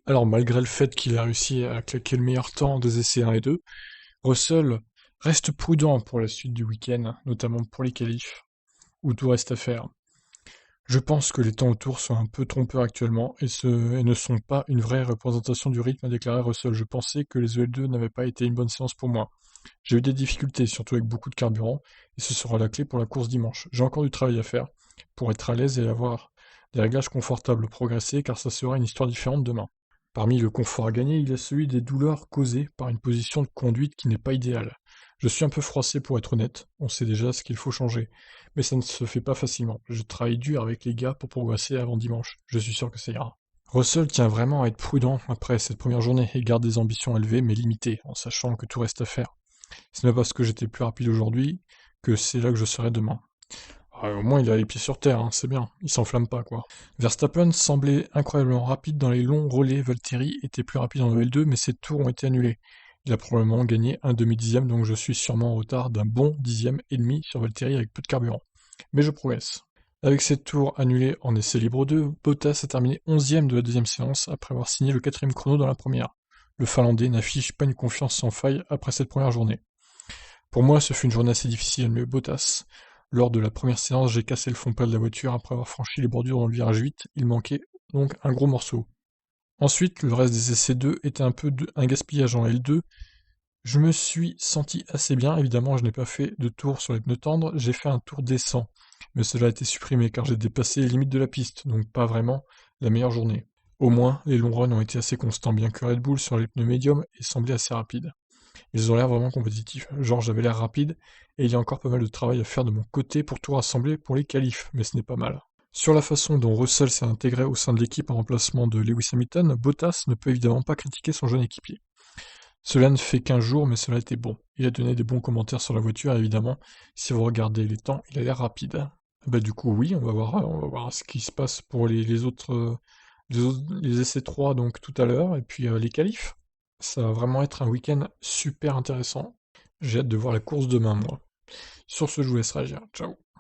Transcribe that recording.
Alors, malgré le fait qu'il a réussi à claquer le meilleur temps des essais 1 et 2, Russell reste prudent pour la suite du week-end, notamment pour les qualifs, où tout reste à faire. Je pense que les temps autour sont un peu trompeurs actuellement et ne sont pas une vraie représentation du rythme, a déclaré Russell. Je pensais que les EL2 n'avaient pas été une bonne séance pour moi. J'ai eu des difficultés, surtout avec beaucoup de carburant, et ce sera la clé pour la course dimanche. J'ai encore du travail à faire pour être à l'aise et avoir des réglages confortables, progresser, car ça sera une histoire différente demain. Parmi le confort à gagner, il y a celui des douleurs causées par une position de conduite qui n'est pas idéale. Je suis un peu froissé pour être honnête, on sait déjà ce qu'il faut changer, mais ça ne se fait pas facilement. Je travaille dur avec les gars pour progresser avant dimanche, je suis sûr que ça ira. Russell tient vraiment à être prudent après cette première journée et garde des ambitions élevées mais limitées, en sachant que tout reste à faire. Ce n'est pas parce que j'étais plus rapide aujourd'hui que c'est là que je serai demain. Au moins il a les pieds sur terre, hein, c'est bien, il s'enflamme pas quoi. Verstappen semblait incroyablement rapide dans les longs relais, Valtteri était plus rapide en L2 mais ses tours ont été annulés. Il a probablement gagné un demi-dixième donc je suis sûrement en retard d'un bon dixième et demi sur Valtteri avec peu de carburant. Mais je progresse. Avec ses tours annulés en essai libre 2, Bottas a terminé 11e de la deuxième séance après avoir signé le quatrième chrono dans la première. Le Finlandais n'affiche pas une confiance sans faille après cette première journée. Pour moi, ce fut une journée assez difficile, mais Bottas. Lors de la première séance, j'ai cassé le fond plat de la voiture après avoir franchi les bordures dans le virage 8, il manquait donc un gros morceau. Ensuite, le reste des essais 2 était un gaspillage en L2. Je me suis senti assez bien, évidemment je n'ai pas fait de tour sur les pneus tendres, j'ai fait un tour décent, mais cela a été supprimé car j'ai dépassé les limites de la piste, donc pas vraiment la meilleure journée. Au moins, les longs runs ont été assez constants, bien que Red Bull sur les pneus médiums ait semblé assez rapide. Ils ont l'air vraiment compétitifs. Genre, j'avais l'air rapide, et il y a encore pas mal de travail à faire de mon côté pour tout rassembler pour les qualifs, mais ce n'est pas mal. Sur la façon dont Russell s'est intégré au sein de l'équipe en remplacement de Lewis Hamilton, Bottas ne peut évidemment pas critiquer son jeune équipier. Cela ne fait qu'1 jour, mais cela était bon. Il a donné des bons commentaires sur la voiture, et évidemment, si vous regardez les temps, il a l'air rapide. Bah du coup, oui, on va voir ce qui se passe pour les essais 3 donc tout à l'heure, et puis les qualifs. Ça va vraiment être un week-end super intéressant. J'ai hâte de voir la course demain, moi. Sur ce, je vous laisse réagir. Ciao.